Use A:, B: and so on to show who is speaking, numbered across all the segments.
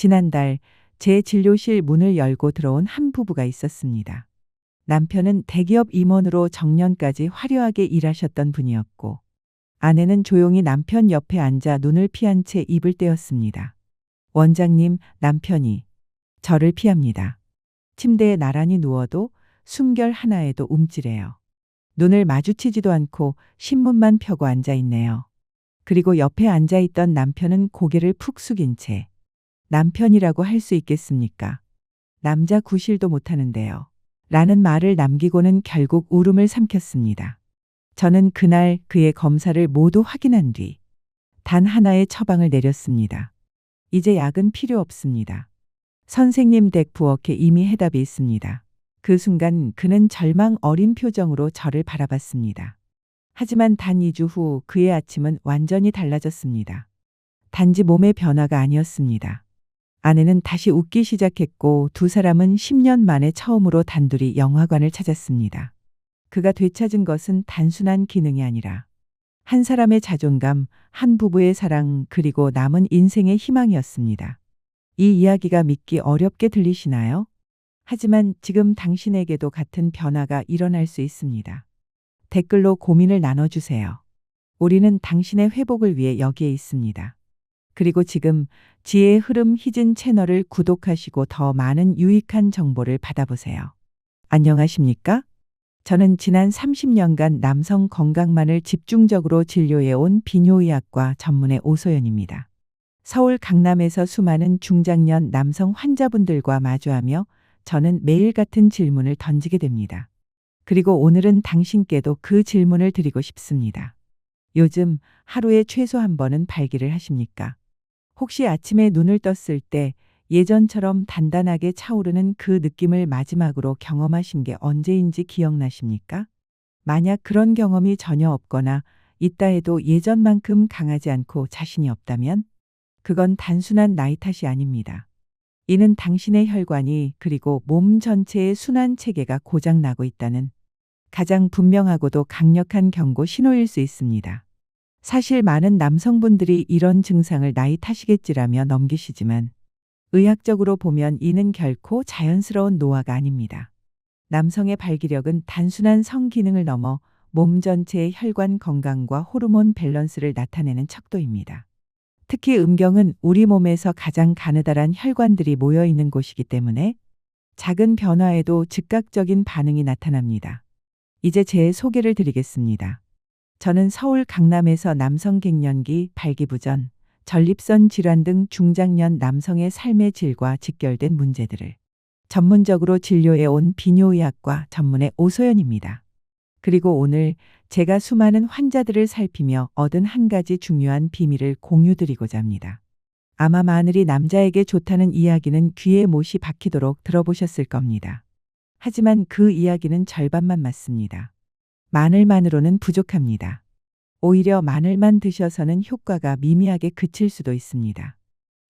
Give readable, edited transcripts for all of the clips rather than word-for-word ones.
A: 지난달 제 진료실 문을 열고 들어온 한 부부가 있었습니다. 남편은 대기업 임원으로 정년까지 화려하게 일하셨던 분이었고, 아내는 조용히 남편 옆에 앉아 눈을 피한 채 입을 떼었습니다. 원장님, 남편이 저를 피합니다. 침대에 나란히 누워도 숨결 하나에도 움찔해요. 눈을 마주치지도 않고 신문만 펴고 앉아 있네요. 그리고 옆에 앉아 있던 남편은 고개를 푹 숙인 채 남편이라고 할 수 있겠습니까? 남자 구실도 못하는데요. 라는 말을 남기고는 결국 울음을 삼켰습니다. 저는 그날 그의 검사를 모두 확인한 뒤 단 하나의 처방을 내렸습니다. 이제 약은 필요 없습니다. 선생님 댁 부엌에 이미 해답이 있습니다. 그 순간 그는 절망 어린 표정으로 저를 바라봤습니다. 하지만 단 2주 후 그의 아침은 완전히 달라졌습니다. 단지 몸의 변화가 아니었습니다. 아내는 다시 웃기 시작했고 두 사람은 10년 만에 처음으로 단둘이 영화관을 찾았습니다. 그가 되찾은 것은 단순한 기능이 아니라 한 사람의 자존감, 한 부부의 사랑, 그리고 남은 인생의 희망이었습니다. 이 이야기가 믿기 어렵게 들리시나요? 하지만 지금 당신에게도 같은 변화가 일어날 수 있습니다. 댓글로 고민을 나눠주세요. 우리는 당신의 회복을 위해 여기에 있습니다. 그리고 지금 지혜의 흐름 희진 채널을 구독하시고 더 많은 유익한 정보를 받아보세요. 안녕하십니까? 저는 지난 30년간 남성 건강만을 집중적으로 진료해온 비뇨의학과 전문의 오소연입니다. 서울 강남에서 수많은 중장년 남성 환자분들과 마주하며 저는 매일 같은 질문을 던지게 됩니다. 그리고 오늘은 당신께도 그 질문을 드리고 싶습니다. 요즘 하루에 최소 한 번은 발기를 하십니까? 혹시 아침에 눈을 떴을 때 예전처럼 단단하게 차오르는 그 느낌을 마지막으로 경험하신 게 언제인지 기억나십니까? 만약 그런 경험이 전혀 없거나 있다 해도 예전만큼 강하지 않고 자신이 없다면 그건 단순한 나이 탓이 아닙니다. 이는 당신의 혈관이 그리고 몸 전체의 순환 체계가 고장나고 있다는 가장 분명하고도 강력한 경고 신호일 수 있습니다. 사실 많은 남성분들이 이런 증상을 나이 탓이겠지라며 넘기시지만 의학적으로 보면 이는 결코 자연스러운 노화가 아닙니다. 남성의 발기력은 단순한 성기능을 넘어 몸 전체의 혈관 건강과 호르몬 밸런스를 나타내는 척도입니다. 특히 음경은 우리 몸에서 가장 가느다란 혈관들이 모여 있는 곳이기 때문에 작은 변화에도 즉각적인 반응이 나타납니다. 이제 제 소개를 드리겠습니다. 저는 서울 강남에서 남성 갱년기, 발기부전, 전립선 질환 등 중장년 남성의 삶의 질과 직결된 문제들을 전문적으로 진료해 온 비뇨의학과 전문의 오소연입니다. 그리고 오늘 제가 수많은 환자들을 살피며 얻은 한 가지 중요한 비밀을 공유드리고자 합니다. 아마 마늘이 남자에게 좋다는 이야기는 귀에 못이 박히도록 들어보셨을 겁니다. 하지만 그 이야기는 절반만 맞습니다. 마늘만으로는 부족합니다. 오히려 마늘만 드셔서는 효과가 미미하게 그칠 수도 있습니다.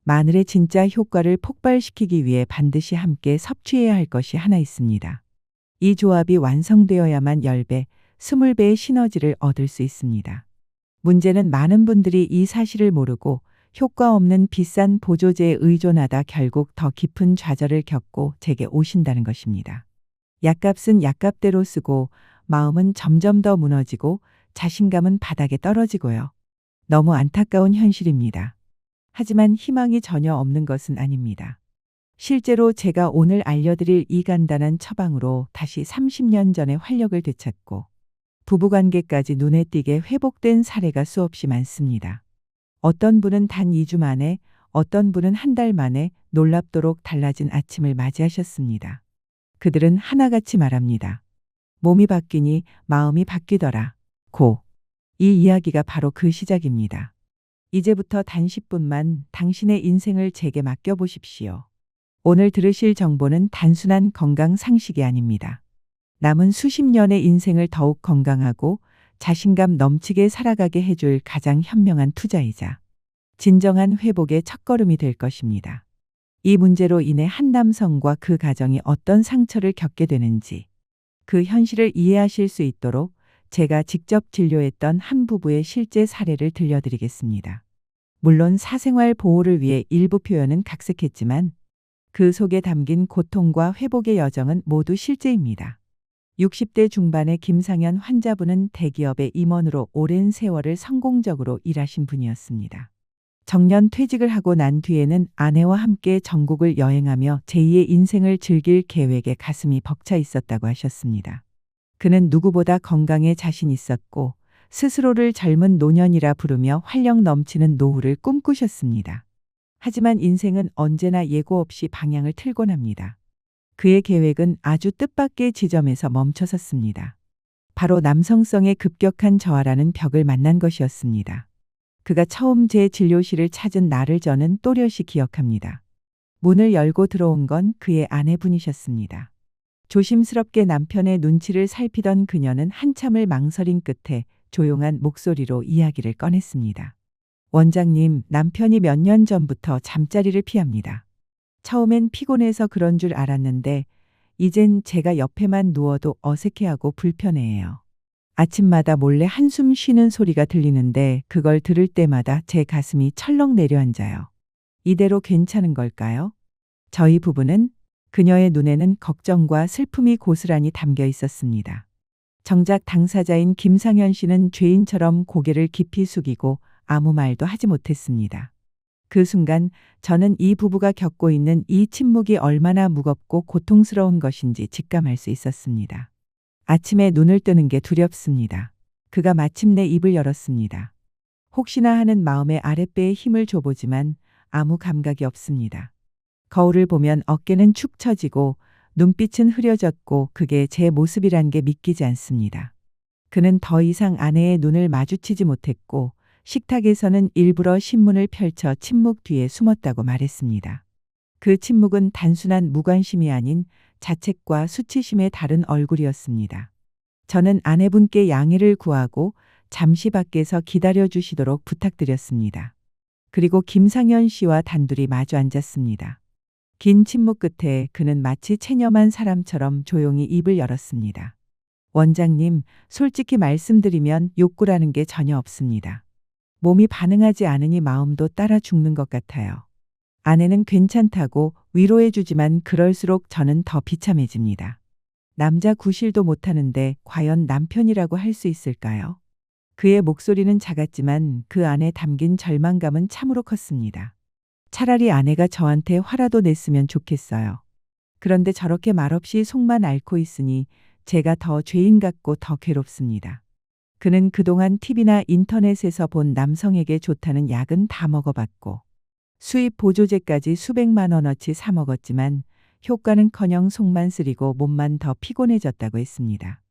A: 마늘의 진짜 효과를 폭발시키기 위해 반드시 함께 섭취해야 할 것이 하나 있습니다. 이 조합이 완성되어야만 10배, 20배의 시너지를 얻을 수 있습니다. 문제는 많은 분들이 이 사실을 모르고 효과 없는 비싼 보조제에 의존하다 결국 더 깊은 좌절을 겪고 제게 오신다는 것입니다. 약값은 약값대로 쓰고 마음은 점점 더 무너지고 자신감은 바닥에 떨어지고요. 너무 안타까운 현실입니다. 하지만 희망이 전혀 없는 것은 아닙니다. 실제로 제가 오늘 알려드릴 이 간단한 처방으로 다시 30년 전의 활력을 되찾고 부부관계까지 눈에 띄게 회복된 사례가 수없이 많습니다. 어떤 분은 단 2주 만에, 어떤 분은 한 달 만에 놀랍도록 달라진 아침을 맞이하셨습니다. 그들은 하나같이 말합니다. 몸이 바뀌니 마음이 바뀌더라. 이 이야기가 바로 그 시작입니다. 이제부터 단 10분만 당신의 인생을 제게 맡겨보십시오. 오늘 들으실 정보는 단순한 건강 상식이 아닙니다. 남은 수십 년의 인생을 더욱 건강하고 자신감 넘치게 살아가게 해줄 가장 현명한 투자이자 진정한 회복의 첫걸음이 될 것입니다. 이 문제로 인해 한 남성과 그 가정이 어떤 상처를 겪게 되는지 그 현실을 이해하실 수 있도록 제가 직접 진료했던 한 부부의 실제 사례를 들려드리겠습니다. 물론 사생활 보호를 위해 일부 표현은 각색했지만 그 속에 담긴 고통과 회복의 여정은 모두 실제입니다. 60대 중반의 김상현 환자분은 대기업의 임원으로 오랜 세월을 성공적으로 일하신 분이었습니다. 정년 퇴직을 하고 난 뒤에는 아내와 함께 전국을 여행하며 제2의 인생을 즐길 계획에 가슴이 벅차 있었다고 하셨습니다. 그는 누구보다 건강에 자신 있었고 스스로를 젊은 노년이라 부르며 활력 넘치는 노후를 꿈꾸셨습니다. 하지만 인생은 언제나 예고 없이 방향을 틀곤 합니다. 그의 계획은 아주 뜻밖의 지점에서 멈춰섰습니다. 바로 남성성의 급격한 저하라는 벽을 만난 것이었습니다. 그가 처음 제 진료실을 찾은 날을 저는 또렷이 기억합니다. 문을 열고 들어온 건 그의 아내분이셨습니다. 조심스럽게 남편의 눈치를 살피던 그녀는 한참을 망설인 끝에 조용한 목소리로 이야기를 꺼냈습니다. 원장님, 남편이 몇 년 전부터 잠자리를 피합니다. 처음엔 피곤해서 그런 줄 알았는데 이젠 제가 옆에만 누워도 어색해하고 불편해해요. 아침마다 몰래 한숨 쉬는 소리가 들리는데 그걸 들을 때마다 제 가슴이 철렁 내려앉아요. 이대로 괜찮은 걸까요? 저희 부부는 그녀의 눈에는 걱정과 슬픔이 고스란히 담겨 있었습니다. 정작 당사자인 김상현 씨는 죄인처럼 고개를 깊이 숙이고 아무 말도 하지 못했습니다. 그 순간 저는 이 부부가 겪고 있는 이 침묵이 얼마나 무겁고 고통스러운 것인지 직감할 수 있었습니다. 아침에 눈을 뜨는 게 두렵습니다. 그가 마침내 입을 열었습니다. 혹시나 하는 마음에 아랫배에 힘을 줘보지만 아무 감각이 없습니다. 거울을 보면 어깨는 축 처지고 눈빛은 흐려졌고 그게 제 모습이란 게 믿기지 않습니다. 그는 더 이상 아내의 눈을 마주치지 못했고 식탁에서는 일부러 신문을 펼쳐 침묵 뒤에 숨었다고 말했습니다. 그 침묵은 단순한 무관심이 아닌 자책과 수치심의 다른 얼굴이었습니다. 저는 아내분께 양해를 구하고 잠시 밖에서 기다려 주시도록 부탁드렸습니다. 그리고 김상현 씨와 단둘이 마주 앉았습니다. 긴 침묵 끝에 그는 마치 체념한 사람처럼 조용히 입을 열었습니다. 원장님, 솔직히 말씀드리면 욕구라는 게 전혀 없습니다. 몸이 반응하지 않으니 마음도 따라 죽는 것 같아요. 아내는 괜찮다고 위로해주지만 그럴수록 저는 더 비참해집니다. 남자 구실도 못하는데 과연 남편이라고 할 수 있을까요? 그의 목소리는 작았지만 그 안에 담긴 절망감은 참으로 컸습니다. 차라리 아내가 저한테 화라도 냈으면 좋겠어요. 그런데 저렇게 말없이 속만 앓고 있으니 제가 더 죄인 같고 더 괴롭습니다. 그는 그동안 TV나 인터넷에서 본 남성에게 좋다는 약은 다 먹어봤고 수입 보조제까지 수백만 원어치 사 먹었지만 효과는커녕 속만 쓰리고 몸만 더 피곤해졌다고 했습니다.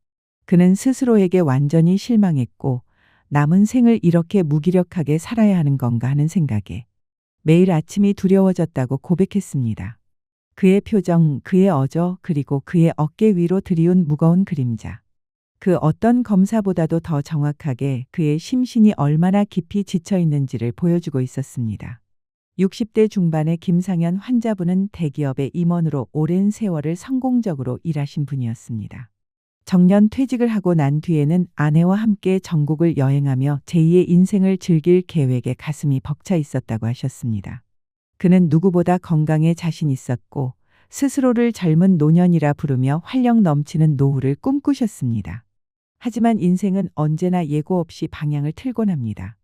A: 그는 스스로에게 완전히 실망했고 남은 생을 이렇게 무기력하게 살아야 하는 건가 하는 생각에 매일 아침이 두려워졌다고 고백했습니다. 그의 표정, 그의 어조, 그리고 그의 어깨 위로 드리운 무거운 그림자. 그 어떤 검사보다도 더 정확하게 그의 심신이 얼마나 깊이 지쳐 있는지를 보여주고 있었습니다. 60대 중반의 김상현 환자분은 대기업의 임원으로 오랜 세월을 성공적으로 일하신 분이었습니다. 정년 퇴직을 하고 난 뒤에는 아내와 함께 전국을 여행하며 제2의 인생을 즐길 계획에 가슴이 벅차 있었다고 하셨습니다. 그는 누구보다 건강에 자신 있었고 스스로를 젊은 노년이라 부르며 활력 넘치는 노후를 꿈꾸셨습니다. 하지만 인생은 언제나 예고 없이 방향을 틀곤 합니다.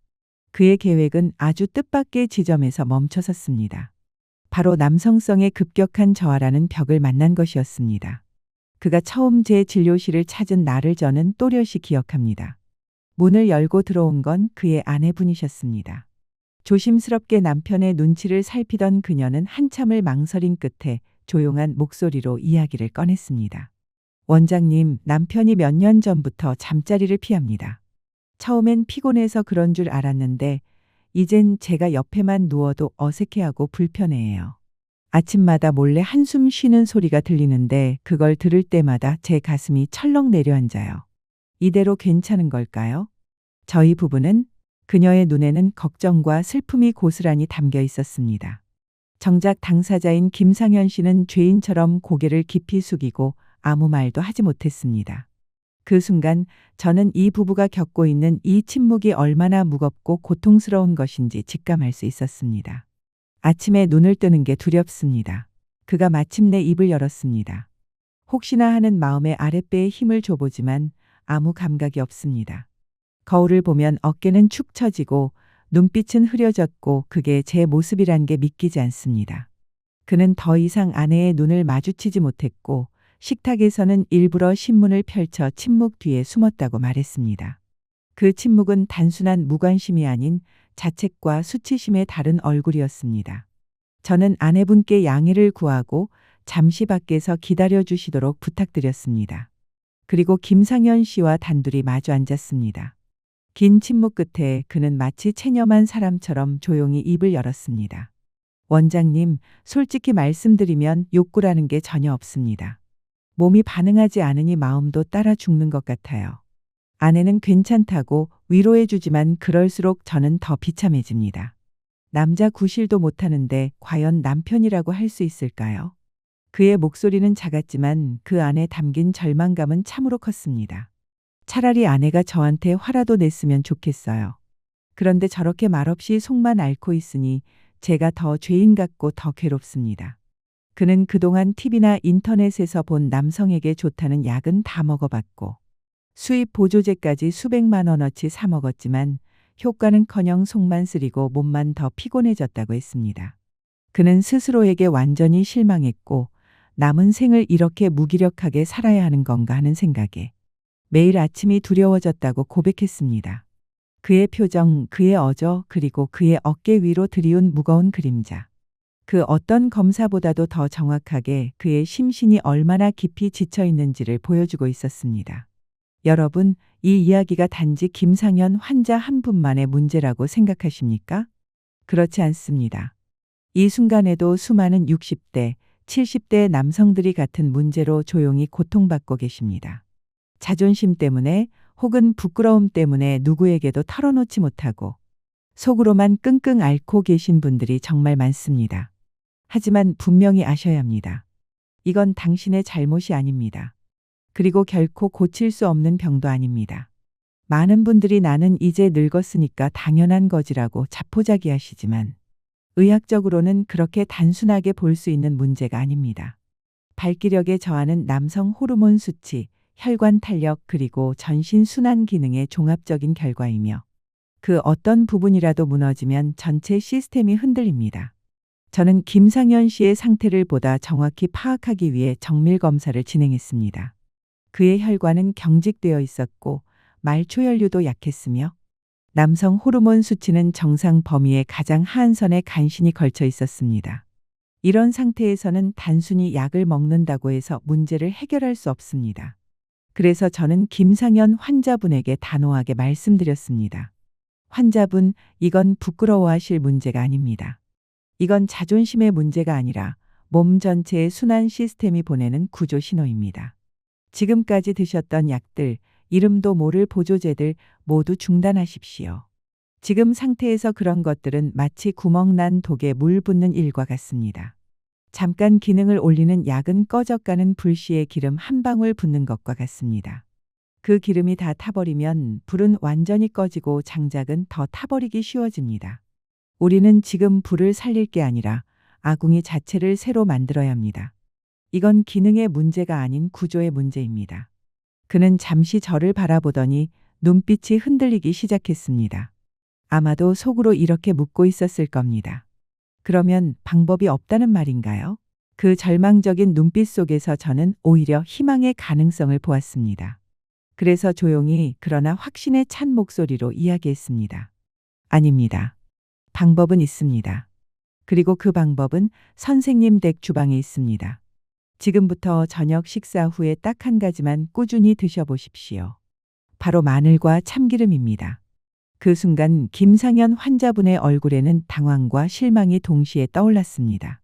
A: 그의 계획은 아주 뜻밖의 지점에서 멈춰섰습니다. 바로 남성성의 급격한 저하라는 벽을 만난 것이었습니다. 그가 처음 제 진료실을 찾은 날을 저는 또렷이 기억합니다. 문을 열고 들어온 건 그의 아내분이셨습니다. 조심스럽게 남편의 눈치를 살피던 그녀는 한참을 망설인 끝에 조용한 목소리로 이야기를 꺼냈습니다. 원장님, 남편이 몇 년 전부터 잠자리를 피합니다. 처음엔 피곤해서 그런 줄 알았는데 이젠 제가 옆에만 누워도 어색해하고 불편해해요. 아침마다 몰래 한숨 쉬는 소리가 들리는데 그걸 들을 때마다 제 가슴이 철렁 내려앉아요. 이대로 괜찮은 걸까요? 저희 부부는 그녀의 눈에는 걱정과 슬픔이 고스란히 담겨 있었습니다. 정작 당사자인 김상현 씨는 죄인처럼 고개를 깊이 숙이고 아무 말도 하지 못했습니다. 그 순간 저는 이 부부가 겪고 있는 이 침묵이 얼마나 무겁고 고통스러운 것인지 직감할 수 있었습니다. 아침에 눈을 뜨는 게 두렵습니다. 그가 마침내 입을 열었습니다. 혹시나 하는 마음에 아랫배에 힘을 줘보지만 아무 감각이 없습니다. 거울을 보면 어깨는 축 처지고 눈빛은 흐려졌고 그게 제 모습이란 게 믿기지 않습니다. 그는 더 이상 아내의 눈을 마주치지 못했고 식탁에서는 일부러 신문을 펼쳐 침묵 뒤에 숨었다고 말했습니다. 그 침묵은 단순한 무관심이 아닌 자책과 수치심의 다른 얼굴이었습니다. 저는 아내분께 양해를 구하고 잠시 밖에서 기다려 주시도록 부탁드렸습니다. 그리고 김상현 씨와 단둘이 마주 앉았습니다. 긴 침묵 끝에 그는 마치 체념한 사람처럼 조용히 입을 열었습니다. 원장님, 솔직히 말씀드리면 욕구라는 게 전혀 없습니다. 몸이 반응하지 않으니 마음도 따라 죽는 것 같아요. 아내는 괜찮다고 위로해 주지만 그럴수록 저는 더 비참해집니다. 남자 구실도 못하는데 과연 남편이라고 할 수 있을까요? 그의 목소리는 작았지만 그 안에 담긴 절망감은 참으로 컸습니다. 차라리 아내가 저한테 화라도 냈으면 좋겠어요. 그런데 저렇게 말없이 속만 앓고 있으니 제가 더 죄인 같고 더 괴롭습니다. 그는 그동안 TV나 인터넷에서 본 남성에게 좋다는 약은 다 먹어봤고 수입 보조제까지 수백만 원어치 사 먹었지만 효과는커녕 속만 쓰리고 몸만 더 피곤해졌다고 했습니다. 그는 스스로에게 완전히 실망했고 남은 생을 이렇게 무기력하게 살아야 하는 건가 하는 생각에 매일 아침이 두려워졌다고 고백했습니다. 그의 표정, 그의 어조, 그리고 그의 어깨 위로 드리운 무거운 그림자. 그 어떤 검사보다도 더 정확하게 그의 심신이 얼마나 깊이 지쳐 있는지를 보여주고 있었습니다. 여러분, 이 이야기가 단지 김상현 환자 한 분만의 문제라고 생각하십니까? 그렇지 않습니다. 이 순간에도 수많은 60대, 70대 남성들이 같은 문제로 조용히 고통받고 계십니다. 자존심 때문에 혹은 부끄러움 때문에 누구에게도 털어놓지 못하고 속으로만 끙끙 앓고 계신 분들이 정말 많습니다. 하지만 분명히 아셔야 합니다. 이건 당신의 잘못이 아닙니다. 그리고 결코 고칠 수 없는 병도 아닙니다. 많은 분들이 나는 이제 늙었으니까 당연한 거지라고 자포자기하시지만 의학적으로는 그렇게 단순하게 볼 수 있는 문제가 아닙니다. 발기력에 저하는 남성 호르몬 수치, 혈관 탄력 그리고 전신 순환 기능의 종합적인 결과이며 그 어떤 부분이라도 무너지면 전체 시스템이 흔들립니다. 저는 김상현 씨의 상태를 보다 정확히 파악하기 위해 정밀 검사를 진행했습니다. 그의 혈관은 경직되어 있었고 말초혈류도 약했으며 남성 호르몬 수치는 정상 범위의 가장 하한선에 간신히 걸쳐 있었습니다. 이런 상태에서는 단순히 약을 먹는다고 해서 문제를 해결할 수 없습니다. 그래서 저는 김상현 환자분에게 단호하게 말씀드렸습니다. 환자분, 이건 부끄러워하실 문제가 아닙니다. 이건 자존심의 문제가 아니라 몸 전체의 순환 시스템이 보내는 구조 신호입니다. 지금까지 드셨던 약들, 이름도 모를 보조제들 모두 중단하십시오. 지금 상태에서 그런 것들은 마치 구멍난 독에 물 붓는 일과 같습니다. 잠깐 기능을 올리는 약은 꺼져가는 불씨에 기름 한 방울 붓는 것과 같습니다. 그 기름이 다 타버리면 불은 완전히 꺼지고 장작은 더 타버리기 쉬워집니다. 우리는 지금 불을 살릴 게 아니라 아궁이 자체를 새로 만들어야 합니다. 이건 기능의 문제가 아닌 구조의 문제입니다. 그는 잠시 저를 바라보더니 눈빛이 흔들리기 시작했습니다. 아마도 속으로 이렇게 묻고 있었을 겁니다. 그러면 방법이 없다는 말인가요? 그 절망적인 눈빛 속에서 저는 오히려 희망의 가능성을 보았습니다. 그래서 조용히 그러나 확신에 찬 목소리로 이야기했습니다. 아닙니다. 방법은 있습니다. 그리고 그 방법은 선생님 댁 주방에 있습니다. 지금부터 저녁 식사 후에 딱 한 가지만 꾸준히 드셔보십시오. 바로 마늘과 참기름입니다. 그 순간 김상현 환자분의 얼굴에는 당황과 실망이 동시에 떠올랐습니다.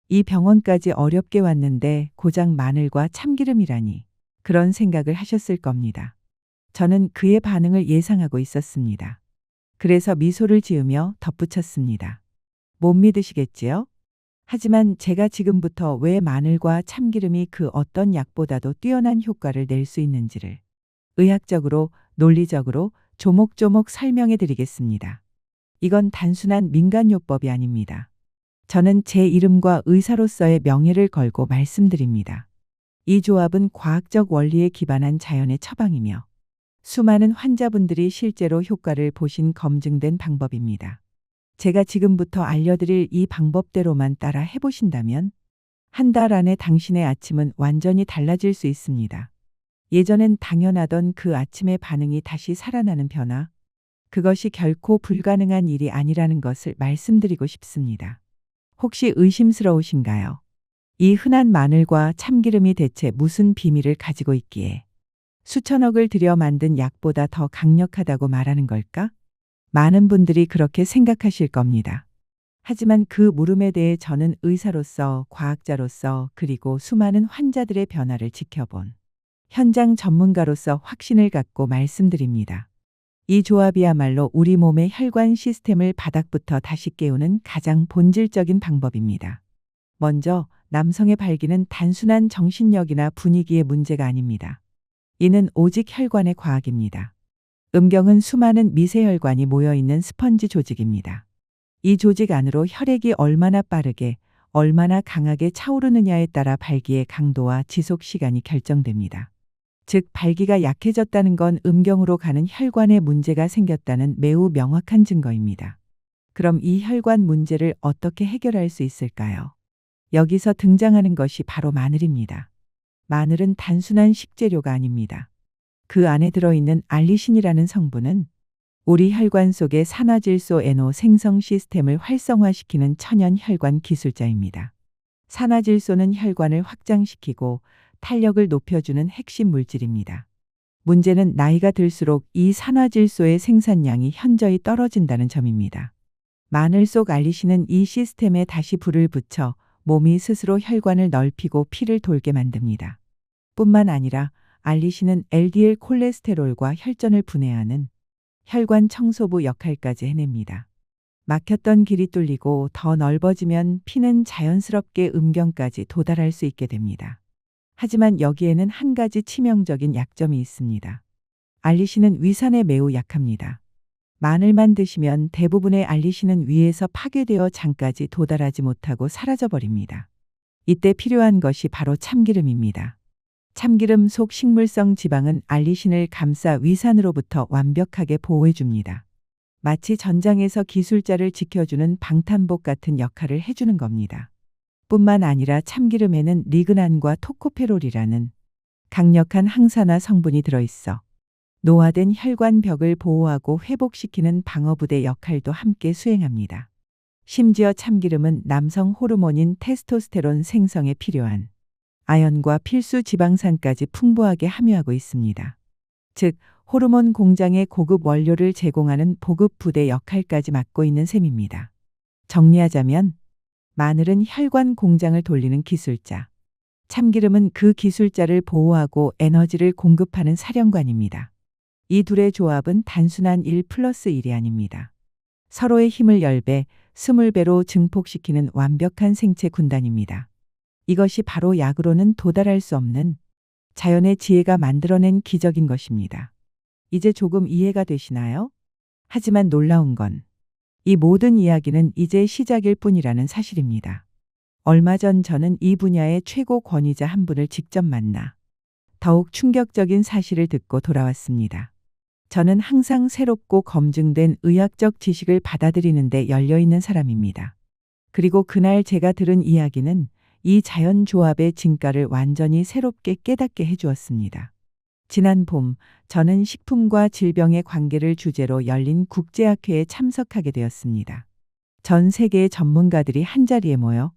A: 이 병원까지 어렵게 왔는데 고작 마늘과 참기름이라니. 그런 생각을 하셨을 겁니다. 저는 그의 반응을 예상하고 있었습니다. 그래서 미소를 지으며 덧붙였습니다. 못 믿으시겠지요? 하지만 제가 지금부터 왜 마늘과 참기름이 그 어떤 약보다도 뛰어난 효과를 낼 수 있는지를 의학적으로, 논리적으로 조목조목 설명해 드리겠습니다. 이건 단순한 민간요법이 아닙니다. 저는 제 이름과 의사로서의 명예를 걸고 말씀드립니다. 이 조합은 과학적 원리에 기반한 자연의 처방이며 수많은 환자분들이 실제로 효과를 보신 검증된 방법입니다. 제가 지금부터 알려드릴 이 방법대로만 따라 해보신다면 한 달 안에 당신의 아침은 완전히 달라질 수 있습니다. 예전엔 당연하던 그 아침의 반응이 다시 살아나는 변화, 그것이 결코 불가능한 일이 아니라는 것을 말씀드리고 싶습니다. 혹시 의심스러우신가요? 이 흔한 마늘과 참기름이 대체 무슨 비밀을 가지고 있기에 수천억을 들여 만든 약보다 더 강력하다고 말하는 걸까? 많은 분들이 그렇게 생각하실 겁니다. 하지만 그 물음에 대해 저는 의사로서, 과학자로서, 그리고 수많은 환자들의 변화를 지켜본 현장 전문가로서 확신을 갖고 말씀드립니다. 이 조합이야말로 우리 몸의 혈관 시스템을 바닥부터 다시 깨우는 가장 본질적인 방법입니다. 먼저 남성의 발기는 단순한 정신력이나 분위기의 문제가 아닙니다. 이는 오직 혈관의 과학입니다. 음경은 수많은 미세혈관이 모여있는 스펀지 조직입니다. 이 조직 안으로 혈액이 얼마나 빠르게, 얼마나 강하게 차오르느냐에 따라 발기의 강도와 지속 시간이 결정됩니다. 즉, 발기가 약해졌다는 건 음경으로 가는 혈관에 문제가 생겼다는 매우 명확한 증거입니다. 그럼 이 혈관 문제를 어떻게 해결할 수 있을까요? 여기서 등장하는 것이 바로 마늘입니다. 마늘은 단순한 식재료가 아닙니다. 그 안에 들어있는 알리신이라는 성분은 우리 혈관 속의 산화질소 NO 생성 시스템을 활성화시키는 천연 혈관 기술자입니다. 산화질소는 혈관을 확장시키고 탄력을 높여주는 핵심 물질입니다. 문제는 나이가 들수록 이 산화질소의 생산량이 현저히 떨어진다는 점입니다. 마늘 속 알리신은 이 시스템에 다시 불을 붙여 몸이 스스로 혈관을 넓히고 피를 돌게 만듭니다. 뿐만 아니라 알리신은 LDL 콜레스테롤과 혈전을 분해하는 혈관 청소부 역할까지 해냅니다. 막혔던 길이 뚫리고 더 넓어지면 피는 자연스럽게 음경까지 도달할 수 있게 됩니다. 하지만 여기에는 한 가지 치명적인 약점이 있습니다. 알리신은 위산에 매우 약합니다. 마늘만 드시면 대부분의 알리신은 위에서 파괴되어 장까지 도달하지 못하고 사라져버립니다. 이때 필요한 것이 바로 참기름입니다. 참기름 속 식물성 지방은 알리신을 감싸 위산으로부터 완벽하게 보호해줍니다. 마치 전장에서 기술자를 지켜주는 방탄복 같은 역할을 해주는 겁니다. 뿐만 아니라 참기름에는 리그난과 토코페롤이라는 강력한 항산화 성분이 들어있어 노화된 혈관벽을 보호하고 회복시키는 방어부대 역할도 함께 수행합니다. 심지어 참기름은 남성 호르몬인 테스토스테론 생성에 필요한 아연과 필수 지방산까지 풍부하게 함유하고 있습니다. 즉, 호르몬 공장의 고급 원료를 제공하는 보급 부대 역할까지 맡고 있는 셈입니다. 정리하자면 마늘은 혈관 공장을 돌리는 기술자, 참기름은 그 기술자를 보호하고 에너지를 공급하는 사령관입니다. 이 둘의 조합은 단순한 1+1이 아닙니다. 서로의 힘을 10배, 20배로 증폭시키는 완벽한 생체 군단입니다. 이것이 바로 약으로는 도달할 수 없는 자연의 지혜가 만들어낸 기적인 것입니다. 이제 조금 이해가 되시나요? 하지만 놀라운 건 이 모든 이야기는 이제 시작일 뿐이라는 사실입니다. 얼마 전 저는 이 분야의 최고 권위자 한 분을 직접 만나 더욱 충격적인 사실을 듣고 돌아왔습니다. 저는 항상 새롭고 검증된 의학적 지식을 받아들이는데 열려있는 사람입니다. 그리고 그날 제가 들은 이야기는 이 자연조합의 진가를 완전히 새롭게 깨닫게 해주었습니다. 지난 봄, 저는 식품과 질병의 관계를 주제로 열린 국제학회에 참석하게 되었습니다. 전 세계의 전문가들이 한자리에 모여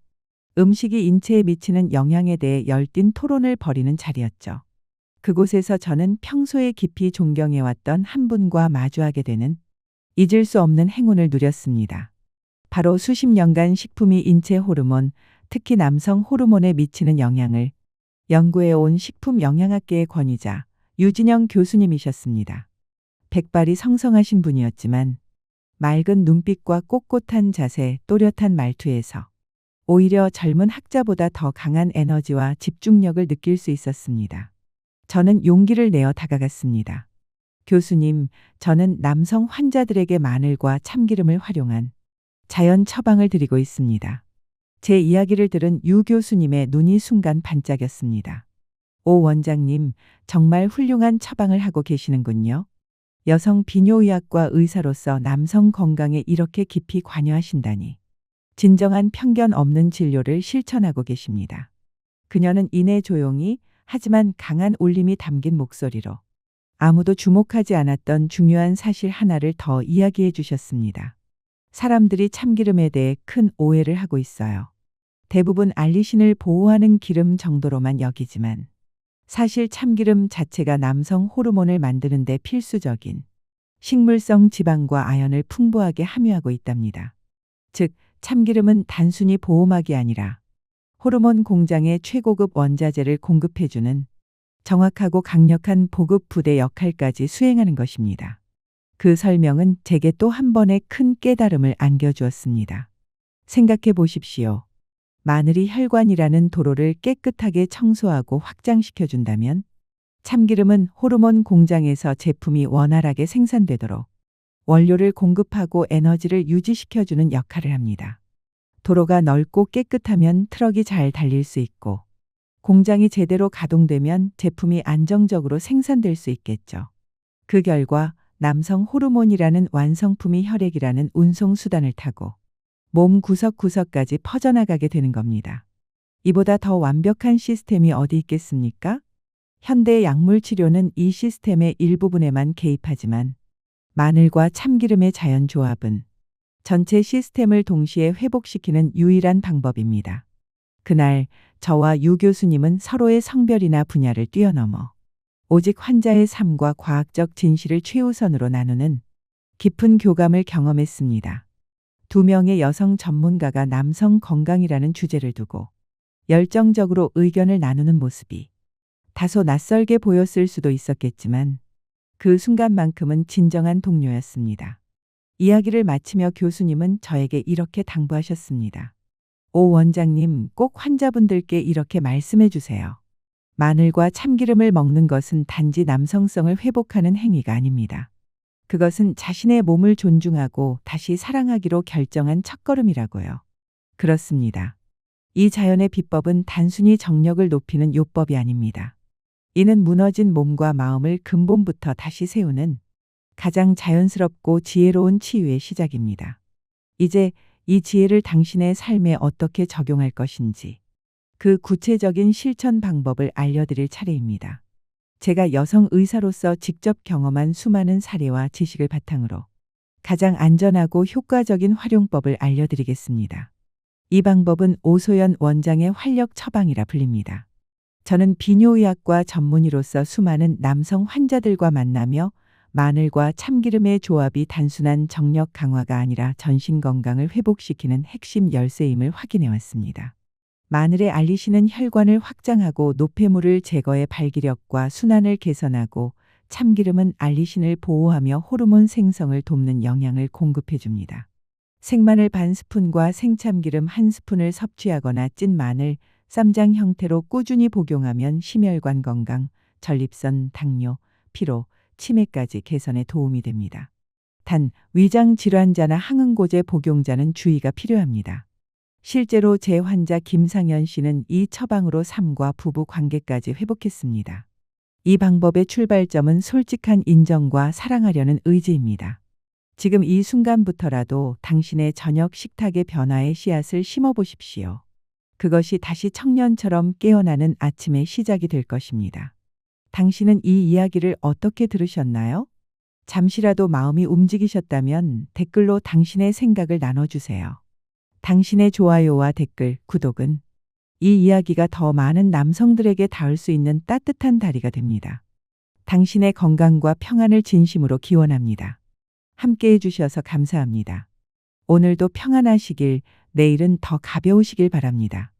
A: 음식이 인체에 미치는 영향에 대해 열띤 토론을 벌이는 자리였죠. 그곳에서 저는 평소에 깊이 존경해왔던 한 분과 마주하게 되는 잊을 수 없는 행운을 누렸습니다. 바로 수십 년간 식품이 인체 호르몬, 특히 남성 호르몬에 미치는 영향을 연구해온 식품영양학계의 권위자 유진영 교수님이셨습니다. 백발이 성성하신 분이었지만 맑은 눈빛과 꼿꼿한 자세, 또렷한 말투에서 오히려 젊은 학자보다 더 강한 에너지와 집중력을 느낄 수 있었습니다. 저는 용기를 내어 다가갔습니다. 교수님, 저는 남성 환자들에게 마늘과 참기름을 활용한 자연 처방을 드리고 있습니다. 제 이야기를 들은 유 교수님의 눈이 순간 반짝였습니다. 오 원장님, 정말 훌륭한 처방을 하고 계시는군요. 여성 비뇨의학과 의사로서 남성 건강에 이렇게 깊이 관여하신다니. 진정한 편견 없는 진료를 실천하고 계십니다. 그녀는 이내 조용히 하지만 강한 울림이 담긴 목소리로 아무도 주목하지 않았던 중요한 사실 하나를 더 이야기해 주셨습니다. 사람들이 참기름에 대해 큰 오해를 하고 있어요. 대부분 알리신을 보호하는 기름 정도로만 여기지만 사실 참기름 자체가 남성 호르몬을 만드는 데 필수적인 식물성 지방과 아연을 풍부하게 함유하고 있답니다. 즉, 참기름은 단순히 보호막이 아니라 호르몬 공장의 최고급 원자재를 공급해주는 정확하고 강력한 보급 부대 역할까지 수행하는 것입니다. 그 설명은 제게 또 한 번의 큰 깨달음을 안겨주었습니다. 생각해 보십시오. 마늘이 혈관이라는 도로를 깨끗하게 청소하고 확장시켜준다면 참기름은 호르몬 공장에서 제품이 원활하게 생산되도록 원료를 공급하고 에너지를 유지시켜주는 역할을 합니다. 도로가 넓고 깨끗하면 트럭이 잘 달릴 수 있고 공장이 제대로 가동되면 제품이 안정적으로 생산될 수 있겠죠. 그 결과 남성 호르몬이라는 완성품이 혈액이라는 운송수단을 타고 몸 구석구석까지 퍼져나가게 되는 겁니다. 이보다 더 완벽한 시스템이 어디 있겠습니까? 현대 약물 치료는 이 시스템의 일부분에만 개입하지만 마늘과 참기름의 자연 조합은 전체 시스템을 동시에 회복시키는 유일한 방법입니다. 그날 저와 유 교수님은 서로의 성별이나 분야를 뛰어넘어 오직 환자의 삶과 과학적 진실을 최우선으로 나누는 깊은 교감을 경험했습니다. 두 명의 여성 전문가가 남성 건강이라는 주제를 두고 열정적으로 의견을 나누는 모습이 다소 낯설게 보였을 수도 있었겠지만 그 순간만큼은 진정한 동료였습니다. 이야기를 마치며 교수님은 저에게 이렇게 당부하셨습니다. 오 원장님, 꼭 환자분들께 이렇게 말씀해 주세요. 마늘과 참기름을 먹는 것은 단지 남성성을 회복하는 행위가 아닙니다. 그것은 자신의 몸을 존중하고 다시 사랑하기로 결정한 첫걸음이라고요. 그렇습니다. 이 자연의 비법은 단순히 정력을 높이는 요법이 아닙니다. 이는 무너진 몸과 마음을 근본부터 다시 세우는 가장 자연스럽고 지혜로운 치유의 시작입니다. 이제 이 지혜를 당신의 삶에 어떻게 적용할 것인지 그 구체적인 실천 방법을 알려드릴 차례입니다. 제가 여성 의사로서 직접 경험한 수많은 사례와 지식을 바탕으로 가장 안전하고 효과적인 활용법을 알려드리겠습니다. 이 방법은 오소연 원장의 활력 처방이라 불립니다. 저는 비뇨의학과 전문의로서 수많은 남성 환자들과 만나며 마늘과 참기름의 조합이 단순한 정력 강화가 아니라 전신 건강을 회복시키는 핵심 열쇠임을 확인해 왔습니다. 마늘의 알리신은 혈관을 확장하고 노폐물을 제거해 발기력과 순환을 개선하고 참기름은 알리신을 보호하며 호르몬 생성을 돕는 영양을 공급해 줍니다. 생마늘 반 스푼과 생참기름 한 스푼을 섭취하거나 찐 마늘, 쌈장 형태로 꾸준히 복용하면 심혈관 건강, 전립선, 당뇨, 피로, 치매까지 개선에 도움이 됩니다. 단, 위장 질환자나 항응고제 복용자는 주의가 필요합니다. 실제로 제 환자 김상현 씨는 이 처방으로 삶과 부부 관계까지 회복했습니다. 이 방법의 출발점은 솔직한 인정과 사랑하려는 의지입니다. 지금 이 순간부터라도 당신의 저녁 식탁의 변화의 씨앗을 심어보십시오. 그것이 다시 청년처럼 깨어나는 아침의 시작이 될 것입니다. 당신은 이 이야기를 어떻게 들으셨나요? 잠시라도 마음이 움직이셨다면 댓글로 당신의 생각을 나눠주세요. 당신의 좋아요와 댓글, 구독은 이 이야기가 더 많은 남성들에게 닿을 수 있는 따뜻한 다리가 됩니다. 당신의 건강과 평안을 진심으로 기원합니다. 함께 해주셔서 감사합니다. 오늘도 평안하시길, 내일은 더 가벼우시길 바랍니다.